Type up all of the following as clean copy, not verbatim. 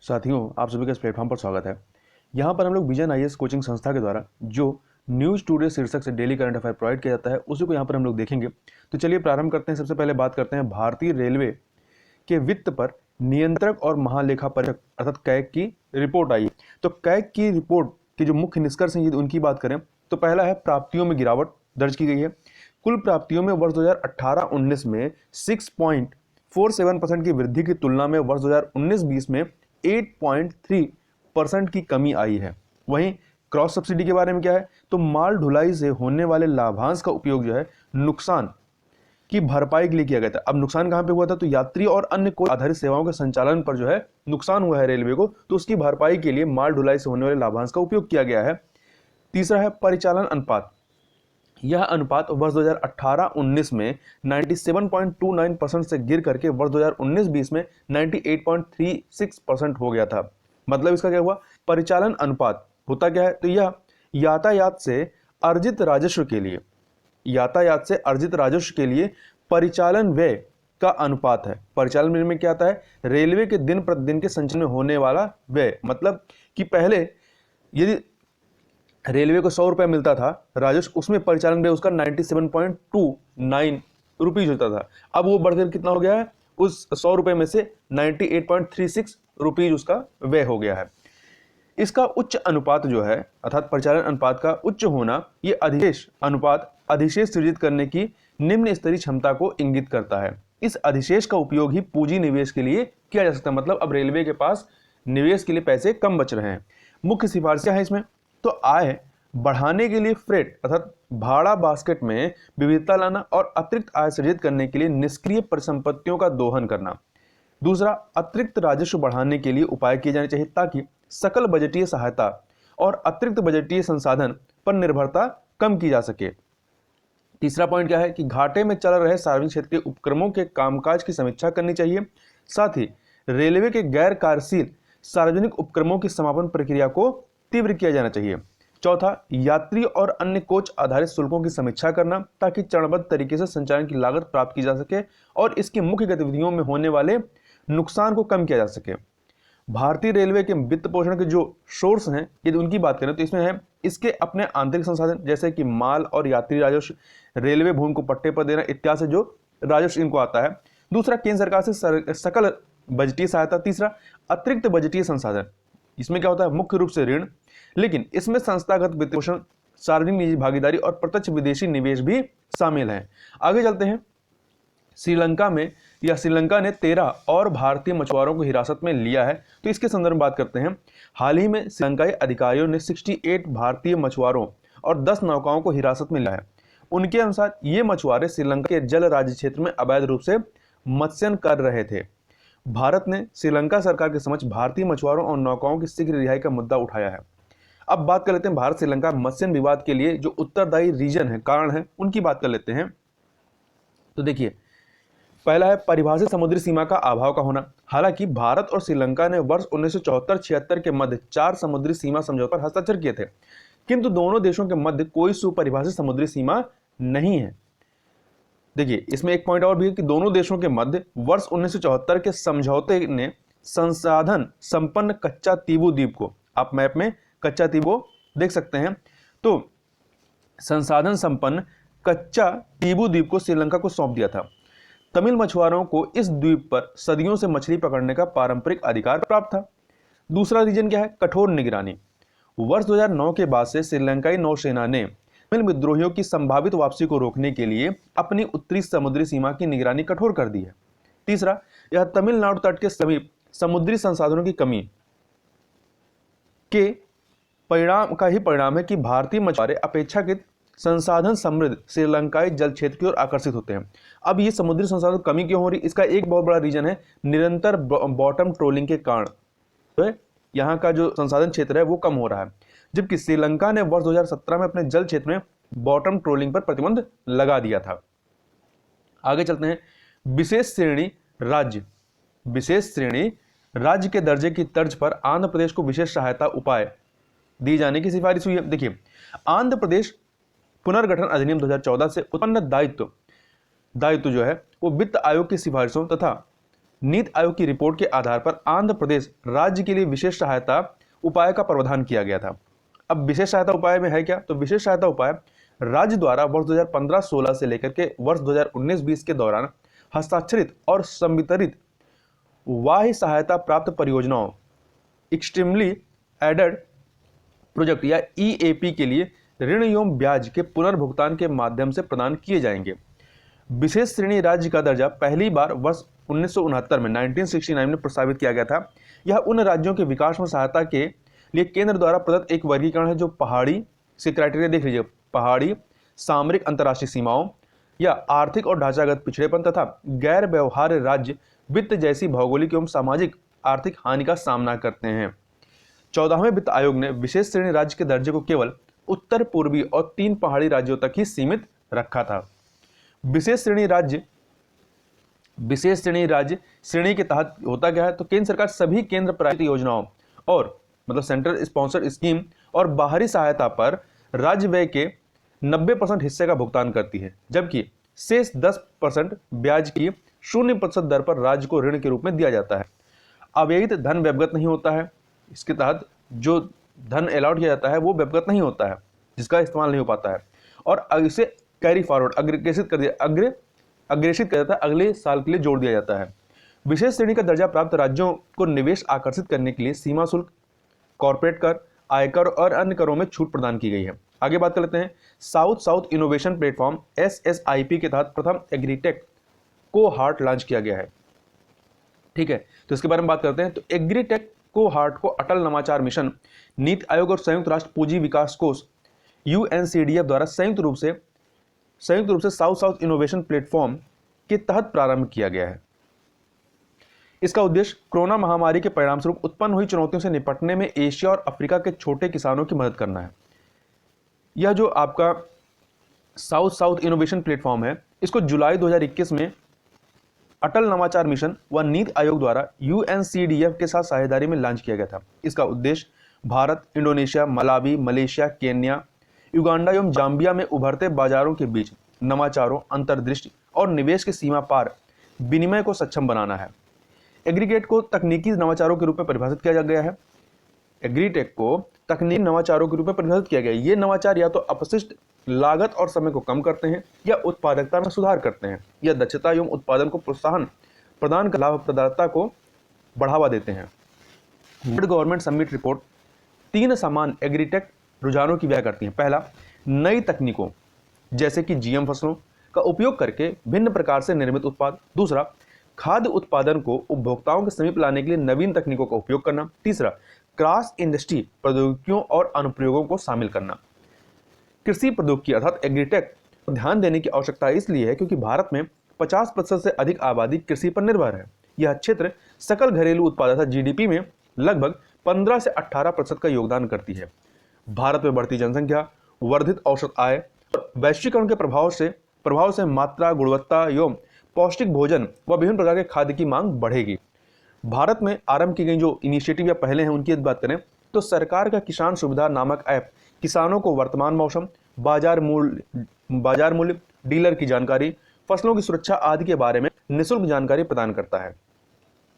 साथियों, आप सभी का इस प्लेटफॉर्म पर स्वागत है। यहाँ पर हम लोग विजन आईएएस कोचिंग संस्था के द्वारा जो न्यूज़ टुडे शीर्षक से डेली करंट अफेयर प्रोवाइड किया जाता है, उसी को यहाँ पर हम लोग देखेंगे। तो चलिए प्रारंभ करते हैं। सबसे पहले बात करते हैं भारतीय रेलवे के वित्त पर नियंत्रक और महालेखा परीक्षक अर्थात कैग की रिपोर्ट आई। तो कैग की रिपोर्ट के जो मुख्य निष्कर्ष हैं, यदि उनकी बात करें तो पहला है प्राप्तियों में गिरावट दर्ज की गई है। कुल प्राप्तियों में वर्ष 2018-19 में 6.47% की वृद्धि की तुलना में वर्ष 2019-20 में 8.3% की कमी आई है। वहीं क्रॉस सब्सिडी के बारे में क्या है, तो माल ढुलाई से होने वाले लाभांश का उपयोग जो है नुकसान की भरपाई के लिए किया गया था। अब नुकसान कहां पे हुआ था, तो यात्री और अन्य कोई आधारित सेवाओं के संचालन पर जो है नुकसान हुआ है रेलवे को, तो उसकी भरपाई के लिए माल ढुलाई से होने वाले लाभांश का उपयोग किया गया है। तीसरा है परिचालन अनुपात। यह अनुपात वर्ष 2018-19 में 97.29% से गिर करके वर्ष 2019-20 में 98.36% हो गया था। मतलब इसका क्या हुआ, परिचालन अनुपात होता क्या है, तो यह यातायात से अर्जित राजस्व के लिए परिचालन व्यय का अनुपात है। परिचालन व्यय में क्या आता है, रेलवे के दिन प्रतिदिन के संचालन में होने वाला व्यय। मतलब कि पहले यदि रेलवे को 100 रुपये मिलता था राजस्व, उसमें परिचालन व्यय उसका 97.29 रुपीज होता था। अब वो बढ़कर कितना हो गया है, उस 100 रुपये में से 98.36 रुपीज उसका व्यय हो गया है। इसका उच्च अनुपात जो है अर्थात परिचालन अनुपात का उच्च होना, ये अधिशेष सृजित करने की निम्न स्तरीय क्षमता को इंगित करता है। इस अधिशेष का उपयोग ही पूंजी निवेश के लिए किया जा सकता है। मतलब अब रेलवे के पास निवेश के लिए पैसे कम बच रहे हैं। मुख्य सिफारिश क्या है इसमें, तो आय बढ़ाने के लिए फ्रेट अर्थात भाड़ा बास्केट में विविधता लाना और अतिरिक्त आय सृजित करने के लिए निष्क्रिय परिसंपत्तियों का दोहन करना। दूसरा, अतिरिक्त राजस्व बढ़ाने के लिए उपाय किए जाने चाहिए ताकि सकल बजटीय सहायता और अतिरिक्त बजटीय संसाधन पर निर्भरता कम की जा सके। तीसरा पॉइंट क्या है कि घाटे में चल रहे सार्वजनिक क्षेत्र के उपक्रमों के कामकाज की समीक्षा करनी चाहिए। साथ ही रेलवे के गैर कार्यशील सार्वजनिक उपक्रमों की समापन प्रक्रिया को तीव्र किया जाना चाहिए। चौथा, यात्री और अन्य कोच आधारित शुल्कों की समीक्षा करना ताकि चरणबद्ध तरीके से संचालन की लागत प्राप्त की जा सके और इसकी मुख्य गतिविधियों में होने वाले नुकसान को कम किया जा सके। भारतीय रेलवे के वित्त पोषण के जो सोर्स हैं, यदि उनकी बात करें तो इसमें है इसके अपने आंतरिक संसाधन जैसे कि माल और यात्री राजस्व, रेलवे भूमि को पट्टे पर देना इत्यादि से जो राजस्व इनको आता है। दूसरा, केंद्र सरकार से सकल बजटीय सहायता। तीसरा, अतिरिक्त बजटीय संसाधन। इसमें क्या होता है, मुख्य रूप से ऋण, लेकिन इसमें संस्थागत वित्त पोषण, सार्वजनिक निजी भागीदारी और प्रत्यक्ष विदेशी निवेश भी शामिल है। आगे चलते हैं। श्रीलंका ने 13 और भारतीय मछुआरों को हिरासत में लिया है, तो इसके संदर्भ में बात करते हैं। हाल ही में श्रीलंकाई अधिकारियों ने 68 भारतीय मछुआरों और 10 नौकाओं को हिरासत में लिया है। उनके अनुसार ये मछुआरे श्रीलंका के जल राज्य क्षेत्र में अवैध रूप से मत्स्यन कर रहे थे। भारत ने श्रीलंका सरकार के समक्ष भारतीय मछुआरों और नौकाओं की शीघ्र रिहाई का मुद्दा उठाया है। अब बात कर लेते हैं भारत श्रीलंका मत्स्यन विवाद के लिए जो उत्तरदायी रीजन है, कारण है, उनकी बात कर लेते हैं। तो देखिए, पहला है परिभाषित समुद्री सीमा का अभाव का होना। हालांकि भारत और श्रीलंका ने वर्ष 1974-76 के मध्य 4 समुद्री सीमा समझौते पर हस्ताक्षर किए थे, किंतु दोनों देशों के मध्य कोई सुपरिभाषित समुद्री सीमा नहीं है। देखिए, इसमें एक पॉइंट और भी है कि दोनों देशों के मध्य वर्ष 1974 के समझौते ने संसाधन संपन्न कच्चा तीबू द्वीप को, आप मैप में कच्चा तीबू देख सकते हैं, तो संसाधन संपन्न कच्चा तीबू द्वीप को श्रीलंका को सौंप दिया था। तमिल मछुआरों को इस द्वीप पर सदियों से मछली पकड़ने का पारंपरिक अधिकार प्राप्त था। दूसरा रीजन क्या है, कठोर निगरानी। वर्ष 2009 के बाद से श्रीलंकाई नौसेना ने तमिल विद्रोहियों की संभावित वापसी को रोकने के लिए अपनी उत्तरी समुद्री सीमा की निगरानी कठोर कर दी है। तीसरा, यह तमिलनाडु तट के समीप समुद्री संसाधनों की कमी के परिणाम है कि भारतीय मछुआरे अपेक्षाकृत संसाधन समृद्ध श्रीलंकाई जल क्षेत्र की ओर आकर्षित होते हैं। अब ये समुद्री संसाधन कमी क्यों हो रही, इसका एक बहुत बड़ा रीजन है निरंतर बॉटम ट्रोलिंग के कारण, तो यहाँ का जो संसाधन क्षेत्र है वो कम हो रहा है। जबकि श्रीलंका ने वर्ष 2017 में अपने जल क्षेत्र में बॉटम ट्रोलिंग पर प्रतिबंध लगा दिया था। आगे चलते हैं। विशेष श्रेणी राज्य के दर्जे की तर्ज पर आंध्र प्रदेश को विशेष सहायता उपाय दी जाने की सिफारिश हुई है। देखिए, आंध्र प्रदेश पुनर्गठन अधिनियम 2014 से उत्पन्न दायित्व जो है वो वित्त आयोग की सिफारिशों तथा नीति आयोग की रिपोर्ट के आधार पर आंध्र प्रदेश राज्य के लिए विशेष सहायता उपाय का प्रावधान किया गया था। अब विशेष सहायता उपाय में है क्या? तो विशेष सहायता उपाय राज्य द्वारा वर्ष 2015-16 से लेकर के वर्ष 2019-20 के दौरान हस्ताक्षरित और संवितरित वाह्य सहायता प्राप्त परियोजनाओं एक्सट्रीमली एडेड प्रोजेक्ट या EAP के लिए ऋण एवं ब्याज के पुनर्भुगतान के माध्यम से प्रदान किए जाएंगे। विशेष श्रेणी राज्य का दर्जा पहली बार वर्ष 1969 में 1969 में प्रस्तावित किया गया था। यह उन राज्यों के विकास में सहायता के लिए केंद्र द्वारा प्रदत्त एक वर्गीकरण है जो पहाड़ी से क्राइटेरिया देख लीजिए, पहाड़ी, सामरिक अंतर्राष्ट्रीय सीमाओं या आर्थिक और ढांचागत पिछड़ेपन तथा गैर व्यवहार्य राज्य वित्त जैसी भौगोलिक एवं सामाजिक आर्थिक हानि का सामना करते हैं। 14वें वित्त आयोग ने विशेष श्रेणी राज्य के दर्जे को केवल उत्तर पूर्वी और 3 पहाड़ी राज्यों तक ही सीमित रखा था। विशेष श्रेणी राज्य श्रेणी के तहत होता क्या है? तो केंद्र सरकार सभी केंद्र प्रायोजित योजनाओं और मतलब सेंट्रल स्पॉन्सर्ड स्कीम और बाहरी सहायता पर राज्य व्यय के 90% हिस्से का भुगतान करती है, जबकि शेष 10% ब्याज की 0% दर पर राज्य को ऋण के रूप में दिया जाता है। अव्ययित धन व्यवगत नहीं होता है। इसके तहत जो धन अलॉट किया जाता है वो व्यवगत नहीं होता है, जिसका इस्तेमाल नहीं हो पाता है, और इसे कैरी फॉरवर्ड अग्रेषित कर जाता है, अगले साल के लिए जोड़ दिया जाता है। विशेष श्रेणी का दर्जा प्राप्त राज्यों को निवेश आकर्षित करने के लिए सीमा शुल्क, कॉर्पोरेट कर, आयकर और अन्य करों में छूट प्रदान की गई है। आगे बात कर लेते हैं। साउथ इनोवेशन प्लेटफॉर्म SSIP के तहत प्रथम एग्रीटेक कोहार्ट लॉन्च किया गया है। ठीक है, तो इसके बारे में बात करते हैं। तो एग्रीटेक कोहार्ट को अटल नवाचार मिशन, नीति आयोग और संयुक्त राष्ट्र पूंजी विकास कोष UNCDF द्वारा संयुक्त रूप से साउथ इनोवेशन प्लेटफॉर्म के तहत प्रारंभ किया गया है। इसका उद्देश्य कोरोना महामारी के परिणामस्वरूप उत्पन्न हुई चुनौतियों से निपटने में एशिया और अफ्रीका के छोटे किसानों की मदद करना है। यह जो आपका साउथ इनोवेशन प्लेटफॉर्म है, इसको जुलाई 2021 में अटल नवाचार मिशन व नीति आयोग द्वारा UNCDF के साथ साझेदारी में लॉन्च किया गया था। इसका उद्देश्य Bharat, Indonesia, Malawi, Malaysia, Kenya, Uganda एवं जाम्बिया में उभरते बाजारों के बीच नवाचारों, अंतर्दृष्टि और निवेश के सीमा पार विनिमय को सक्षम बनाना है। एग्रीटेक को तकनीकी नवाचारों के रूप में परिभाषित किया गया है। एग्रीटेक को तकनीकी नवाचारों के रूप में परिभाषित किया गया है। ये नवाचार या तो अपशिष्ट लागत और समय को कम करते हैं, या उत्पादकता में सुधार करते हैं, या दक्षता एवं उत्पादन को प्रोत्साहन प्रदान कर लाभप्रदता को बढ़ावा देते हैं। वर्ल्ड गवर्नमेंट समिट रिपोर्ट 3 समान एग्रीटेक रुझानों की व्याख्या करती है। पहला, नई तकनीकों जैसे कि GM फसलों का उपयोग करके भिन्न प्रकार से निर्मित उत्पाद। दूसरा, खाद्य उत्पादन को उपभोक्ताओं के समीप लाने के लिए नवीन तकनीकों का उपयोग करना। तीसरा, क्रॉस इंडस्ट्री प्रौद्योगिकियों और अनुप्रयोगों को शामिल करना। कृषि प्रौद्योगिकी अर्थात एग्रीटेक पर ध्यान देने की आवश्यकता इसलिए है क्योंकि भारत में 50% से अधिक आबादी कृषि पर निर्भर है। यह क्षेत्र सकल घरेलू उत्पाद अर्थात GDP में लगभग 15 से 18% का योगदान करती है। भारत में बढ़ती जनसंख्या, वर्धित औसत आय और वैश्वीकरण के प्रभाव से मात्रा, गुणवत्ता एवं पौष्टिक भोजन व विभिन्न प्रकार के खाद्य की मांग बढ़ेगी। भारत में आरंभ की गई जो इनिशिएटिव या पहले हैं उनकी बात करें तो सरकार का किसान सुविधा नामक ऐप किसानों को वर्तमान मौसम, बाजार मूल्य, डीलर की जानकारी, फसलों की सुरक्षा आदि के बारे में निःशुल्क जानकारी प्रदान करता है।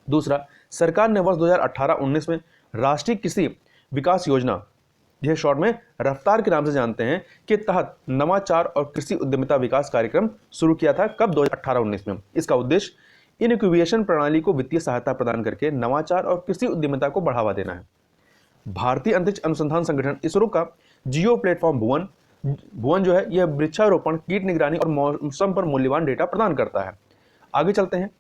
दूसरा, सरकार ने वर्ष 2018-19 में राष्ट्रीय कृषि विकास योजना, यह शॉर्ट में रफ्तार के नाम से जानते हैं, के तहत नवाचार और कृषि उद्यमिता विकास कार्यक्रम शुरू किया था। कब? 2018-19 में। इसका उद्देश्य इनक्यूबेशन प्रणाली को वित्तीय सहायता प्रदान करके नवाचार और कृषि उद्यमिता को बढ़ावा देना है। भारतीय अंतरिक्ष अनुसंधान संगठन इसरो का जियो प्लेटफॉर्म भुवन जो है यह वृक्षारोपण, कीट निगरानी और मौसम पर मूल्यवान डेटा प्रदान करता है। आगे चलते हैं,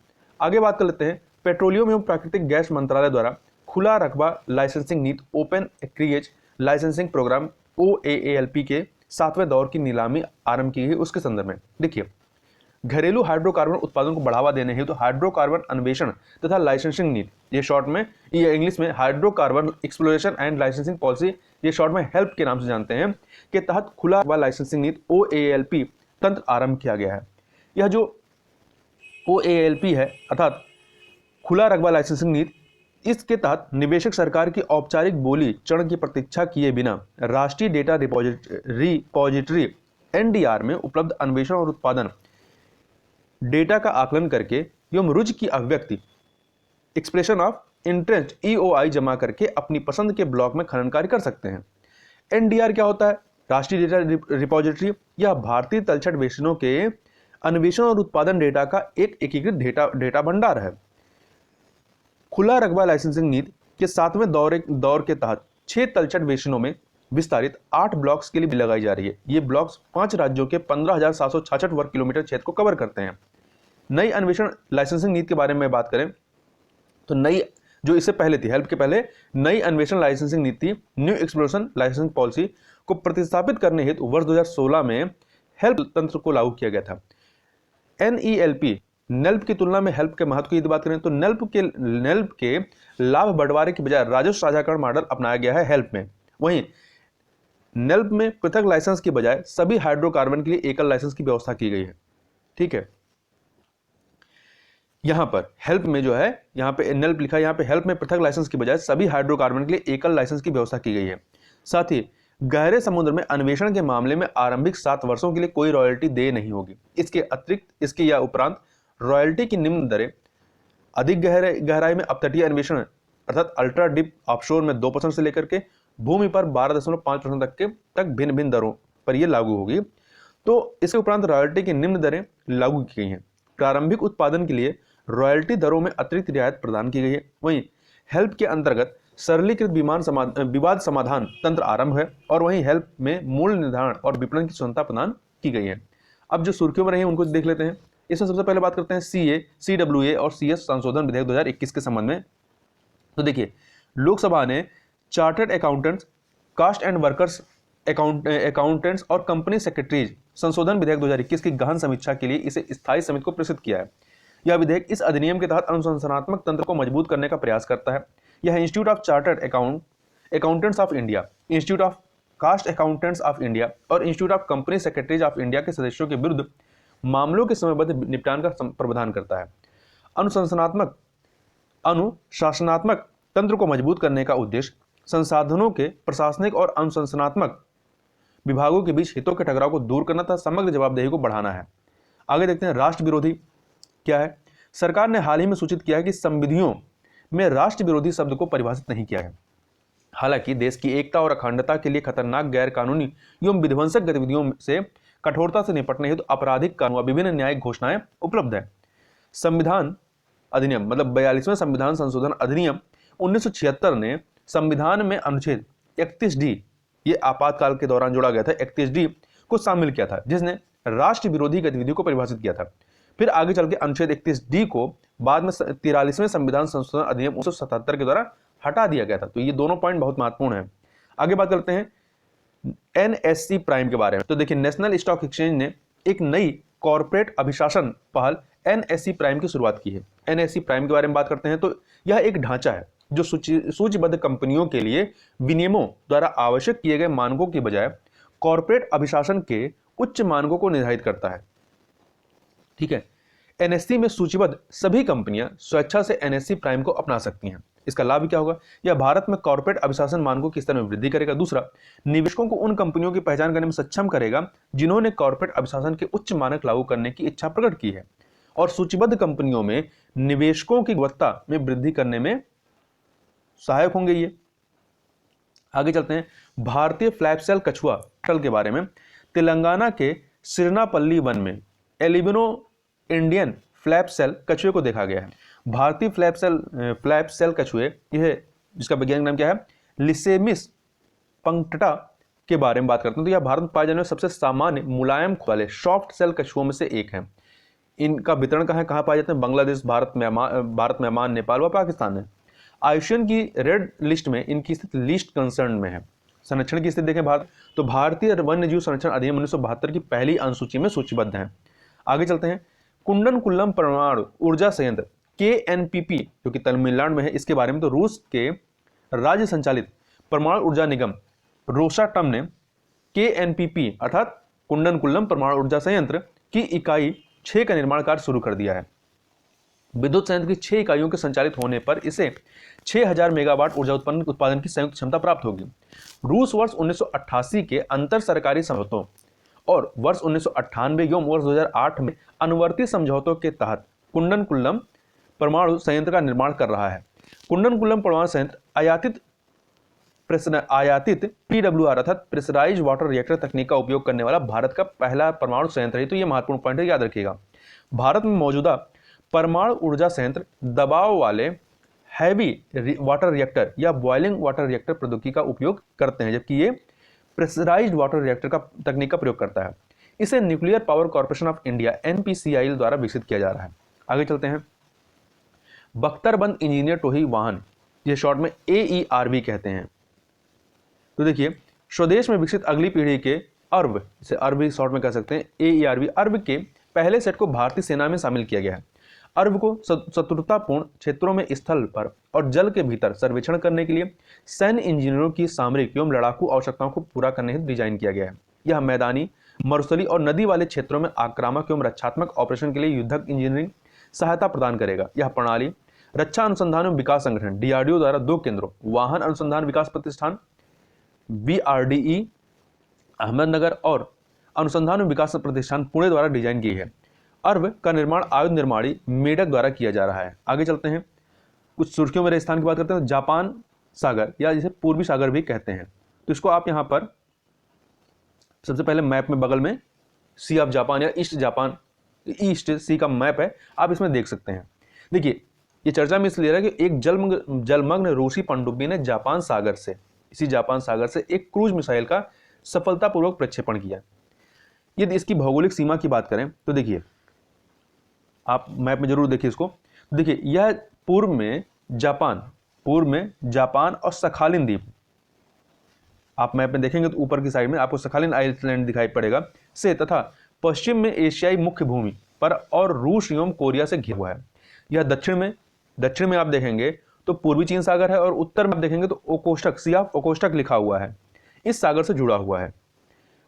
आगे बात कर लेते हैं। पेट्रोलियम एवं प्राकृतिक गैस मंत्रालय द्वारा खुला रकबा लाइसेंसिंग नीति ओपन एक्रिएज लाइसेंसिंग प्रोग्राम OALP के 7वें दौर की नीलामी आरंभ की गई। उसके संदर्भ में देखिए, घरेलू हाइड्रोकार्बन उत्पादन को बढ़ावा देने हेतु हाइड्रोकार्बन अन्वेषण तथा लाइसेंसिंग नीति, ये शॉर्ट में, ये इंग्लिश में hydrocarbon exploration and licensing policy, ये शॉर्ट में हेल्प के नाम से जानते हैं, के तहत खुला रकबा लाइसेंसिंग नीति OALP तंत्र आरंभ किया गया है। यह जो OALP है अर्थात खुला रकबा लाइसेंसिंग नीति, इसके तहत निवेशक सरकार की औपचारिक बोली चरण की प्रतीक्षा किए बिना राष्ट्रीय डेटा रिपोजिटरी NDR में उपलब्ध अन्वेषण और उत्पादन डेटा का आकलन करके एवं रुचि की अभिव्यक्ति एक्सप्रेशन ऑफ इंटरेस्ट EOI जमा करके अपनी पसंद के ब्लॉक में खनन कार्य कर सकते हैं। NDR क्या होता है? राष्ट्रीय डेटा रिपोजिटरी। यह भारतीय तलछट बेसिनों के अन्वेषण और उत्पादन डेटा का एक एकीकृत डेटा भंडार है। खुला रकबा लाइसेंसिंग नीति के 7वें दौर के तहत 6 तलछट बेसिनों में विस्तारित 8 ब्लॉक्स के लिए लगाई जा रही है। ये ब्लॉक्स 5 राज्यों के 15,766 वर्ग किलोमीटर क्षेत्र को कवर करते हैं। नई अन्वेषण लाइसेंसिंग नीति के बारे में बात करें तो नई जो इससे पहले थी, हेल्प के पहले नई अन्वेषण लाइसेंसिंग नीति न्यू एक्सप्लोरेशन लाइसेंसिंग पॉलिसी को प्रतिस्थापित करने हेतु वर्ष 2016 में हेल्प तंत्र को लागू किया गया था। NELP नेल्प की तुलना में हेल्प के महत्व की यदि बात करें तो नेल्प के लाभ बंटवारे की बजाय राजस्व साझाकरण मॉडल अपनाया गया है हेल्प में। वहीं नेल्प में पृथक लाइसेंस की बजाय सभी हाइड्रोकार्बन के लिए एकल लाइसेंस की व्यवस्था की गई है। ठीक है, यहां पर हेल्प में जो है, यहां पे नेल्प लिखा है, यहां पे हेल्प में पृथक लाइसेंस की बजाय सभी हाइड्रोकार्बन के लिए एकल लाइसेंस की व्यवस्था की गई है। साथ ही गहरे समुद्र में अन्वेषण के मामले में आरंभिक 7 वर्षों के लिए कोई रॉयल्टी देय नहीं होगी। इसके अतिरिक्त इसके या उपरांत रॉयल्टी की निम्न दरें अधिक गहराई में अपतटीय अन्वेषण अर्थात अल्ट्रा डीप ऑफशोर में 2% से लेकर के भूमि पर 12.5% तक भिन्न भिन्न दरों पर यह लागू होगी। तो इसके उपरांत रॉयल्टी की निम्न दरें लागू की गई हैं। प्रारंभिक उत्पादन के लिए रॉयल्टी दरों में अतिरिक्त रियायत प्रदान की गई है। वहीं हेल्प के अंतर्गत सरलीकृत विवाद समाधान तंत्र आरंभ है और वहीं हेल्प में मूल्य निर्धारण और विपणन की स्वतंत्रता प्रदान की गई है। अब जो सुर्खियों में रही है उनको देख लेते हैं। इसमें सबसे पहले बात करते हैं CA, CWA और CS संशोधन विधेयक 2021 के संबंध में। तो देखिए, लोकसभा ने chartered accountants, cost and workers accountants और कंपनी सेक्रेटरीज संशोधन विधेयक 2021 की गहन समीक्षा के लिए इसे स्थायी समिति को प्रेषित किया है। यह विधेयक इस अधिनियम के तहत अनुसंधानात्मक तंत्र को मजबूत करने का प्रयास करता है। यह Institute of Chartered Accountants of India, Institute of Cost Accountants of India और Institute of Company Secretaries of India के सदस्यों के विरुद्ध मामलों के समयबद्ध निपटान का प्रावधान करता है। अनुशासनात्मक तंत्र को मजबूत करने का उद्देश्य संसाधनों के प्रशासनिक और अनुशासनात्मक विभागों के बीच हितों के टकराव को दूर करना तथा समग्र जवाबदेही को बढ़ाना है। आगे देखते हैं, राष्ट्र विरोधी क्या है। सरकार ने हाल ही में सूचित किया है कि संविधियों में राष्ट्र विरोधी शब्द को परिभाषित नहीं किया है। हालांकि देश की एकता और अखंडता के लिए खतरनाक, गैर कानूनी एवं विध्वंसक गतिविधियों से कठोरता से निपटने हेतु आपराधिक कानून व विभिन्न न्यायिक घोषणाएं उपलब्ध है। संविधान अधिनियम मतलब 42वें संविधान संशोधन अधिनियम 1976 ने संविधान में अनुच्छेद 31D, ये आपातकाल के दौरान जोड़ा गया था, 31D को शामिल किया था, जिसने राष्ट्र विरोधी गतिविधियों को परिभाषित किया था। फिर आगे चल के अनुच्छेद 31D को बाद में 43वें संविधान संशोधन अधिनियम 1977 के द्वारा हटा दिया गया था। तो ये दोनों पॉइंट बहुत महत्वपूर्ण है। आगे बात करते हैं NSE प्राइम के बारे में। तो देखिए, नेशनल स्टॉक एक्सचेंज ने एक नई कॉर्पोरेट अभिशासन पहल NSE प्राइम की शुरुआत की है। NSE प्राइम के बारे में बात करते हैं तो यह एक ढांचा है जो सूचीबद्ध कंपनियों के लिए विनियमों द्वारा आवश्यक किए गए मानकों की बजाय कॉर्पोरेट अभिशासन के उच्च मानकों को निर्धारित करता है। ठीक है, NSE में सूचीबद्ध सभी कंपनियां स्वेच्छा से NSE प्राइम को अपना सकती हैं। इसका लाभ क्या होगा? यह भारत में कॉर्पोरेट अभिशासन मानकों के स्तर में वृद्धि करेगा। दूसरा, निवेशकों को उन कंपनियों की पहचान करने में सक्षम करेगा जिन्होंने कॉर्पोरेट अभिशासन के उच्च मानक लागू करने की इच्छा प्रकट की है और सूचीबद्ध कंपनियों में निवेशकों की गुणवत्ता में वृद्धि करने में सहायक होंगे ये। आगे चलते हैं, भारतीय फ्लैपसेल कछुआ के बारे में। तेलंगाना के सिरनापल्ली वन में एल्बिनो इंडियन फ्लैपसेल कछुए को देखा गया है। भारतीय फ्लैपसेल कछुए, यह जिसका वैज्ञानिक नाम क्या है, लिसेमिस पंक्टा के बारे में बात करते हैं तो यह भारत में पाए जाने वाले सबसे सामान्य मुलायम वाले सॉफ्ट सेल कछुओं में से एक है। इनका वितरण कहाँ पाए जाते हैं? बांग्लादेश, भारत, म्यांमार, नेपाल व पाकिस्तान है। आईयूसीएन की रेड लिस्ट में इनकी स्थिति लीस्ट कंसर्न में है। संरक्षण की स्थिति देखें भारत, तो भारतीय वन्यजीव संरक्षण अधिनियम 1972 की पहली अनुसूची में सूचीबद्ध है। आगे चलते हैं, कुंडनकुल्लम परमाणु ऊर्जा संयंत्र KNPP जो कि तमिलनाडु में है, इसके बारे में तो रूस के राज्य संचालित परमाणु ऊर्जा निगम रोसाटम ने KNPP अर्थात कुंडनकुल्लम परमाणु ऊर्जा संयंत्र की इकाई 6 का निर्माण कार्य शुरू कर दिया है। विद्युत संयंत्र की 6 इकाइयों के संचालित होने पर इसे 6000 मेगावाट ऊर्जा उत्पादन की संयुक्त क्षमता प्राप्त होगी। रूस वर्ष 1988 के अंतर सरकारी समझौतों और वर्ष 1998 एवं वर्ष 2008 में अनुवर्ती समझौतों के तहत कुंडनकुल्लम परमाणु संयंत्र का निर्माण कर रहा है। कुंडनकुलम परमाणु संयंत्र आयातित PWR अर्थात प्रेशराइज वाटर रिएक्टर तकनीक का उपयोग करने वाला भारत का पहला परमाणु संयंत्र है। तो ये महत्वपूर्ण पॉइंट है, याद रखिएगा। भारत में मौजूदा परमाणु ऊर्जा संयंत्र दबाव वाले हैवी वाटर रिएक्टर या बॉइलिंग वाटर रिएक्टर प्रौद्योगिकी का उपयोग करते हैं, जबकि ये प्रेशराइज्ड वाटर रिएक्टर का तकनीक का प्रयोग करता है। इसे nuclear power corporation of India NPCIL द्वारा विकसित किया जा रहा है। आगे चलते हैं। बख्तरबंद इंजीनियर टोही वाहन, ये शॉर्ट में AERV कहते हैं। तो देखिए, स्वदेश में विकसित अगली पीढ़ी के अर्व, इसे अर्व शॉर्ट में कह सकते हैं AERV, अर्व के पहले सेट को भारतीय सेना में शामिल किया गया है। अर्व को शत्रुतापूर्ण क्षेत्रों में स्थल पर और जल के भीतर सर्वेक्षण करने के लिए सैन्य इंजीनियरों की सामरिक एवं लड़ाकू आवश्यकताओं को पूरा करने हेतु डिजाइन किया गया है। यह मैदानी, मरुस्थलीय और नदी वाले क्षेत्रों में आक्रामक एवं रक्षात्मक ऑपरेशन के लिए युद्धक इंजीनियरिंग सहायता प्रदान करेगा। यह प्रणाली रक्षा अनुसंधान एवं विकास संगठन DRDO द्वारा 2 केंद्रों, वाहन अनुसंधान विकास प्रतिष्ठान VRDE अहमदनगर और अनुसंधान एवं विकास प्रतिष्ठान पुणे द्वारा डिजाइन की है। अर्व का निर्माण आयुध निर्माणी मेडक द्वारा किया जा रहा है। आगे चलते हैं, कुछ सुर्खियों में स्थान की बात करते हैं। जापान सागर या जिसे पूर्वी सागर भी कहते हैं, तो इसको आप यहाँ पर सबसे पहले मैप में बगल में सी ऑफ जापान या ईस्ट सी का मैप है, आप इसमें देख सकते हैं। देखिए, ये चर्चा में इसलिए रहा है कि एक जलमग्न रूसी पनडुब्बी ने जापान सागर से एक क्रूज मिसाइल का सफलतापूर्वक प्रक्षेपण किया। यदि इसकी भौगोलिक सीमा की बात करें तो देखिए, आप मैप में जरूर देखिए इसको। देखिए, यह पूर्व में जापान और सखालिन द्वीप, आप मैप में देखेंगे तो ऊपर की साइड में आपको सखालिन आइलैंड दिखाई पड़ेगा से, तथा पश्चिम में एशियाई मुख्य भूमि पर और रूस एवं कोरिया से घिरा हुआ है। यह दक्षिण में आप देखेंगे तो पूर्वी चीन सागर है और उत्तर में आप देखेंगे तो ओकोष्टक, सी ऑफ ओकोष्टक लिखा हुआ है, इस सागर से जुड़ा हुआ है।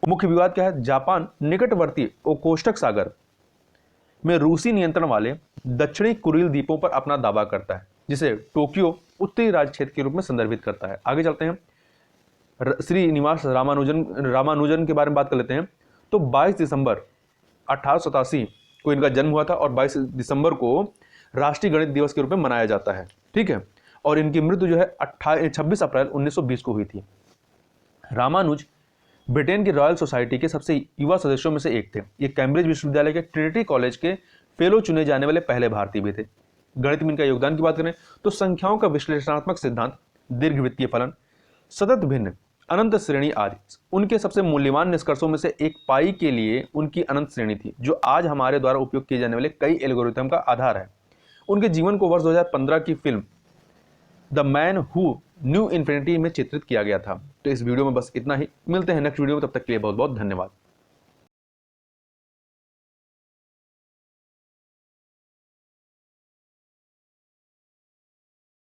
मुख्य विवाद क्या है? जापान निकटवर्ती ओकोष्टक सागर में रूसी नियंत्रण वाले दक्षिणी कुरिल द्वीपों पर अपना दावा करता है, जिसे टोक्यो उत्तरी राज्य क्षेत्र के रूप में संदर्भित करता है। आगे चलते हैं, श्रीनिवास रामानुजन के बारे में बात कर लेते हैं। तो 22 दिसंबर 1887 को इनका जन्म हुआ था और 22 दिसंबर को राष्ट्रीय गणित दिवस के रूप में मनाया जाता है, ठीक है। और इनकी मृत्यु जो है 26 अप्रैल 1920 को हुई थी। रामानुज ब्रिटेन की रॉयल सोसाइटी के सबसे युवा सदस्यों में से एक थे। ये कैम्ब्रिज विश्वविद्यालय के ट्रिनिटी कॉलेज के फेलो चुने जाने वाले पहले भारतीय भी थे। गणित में इनका योगदान की बात करें तो संख्याओं का विश्लेषणात्मक सिद्धांत, दीर्घवृत्तीय फलन, सतत भिन्न, अनंत श्रेणी आदि उनके सबसे मूल्यवान निष्कर्षों में से एक पाई के लिए उनकी अनंत श्रेणी थी, जो आज हमारे द्वारा उपयोग किए जाने वाले कई एल्गोरिथम का आधार है। उनके जीवन को वर्ष 2015 की film the man who knew infinity में चित्रित किया गया था। तो इस वीडियो में बस इतना ही, मिलते हैं नेक्स्ट वीडियो में, तब तक के लिए बहुत बहुत धन्यवाद।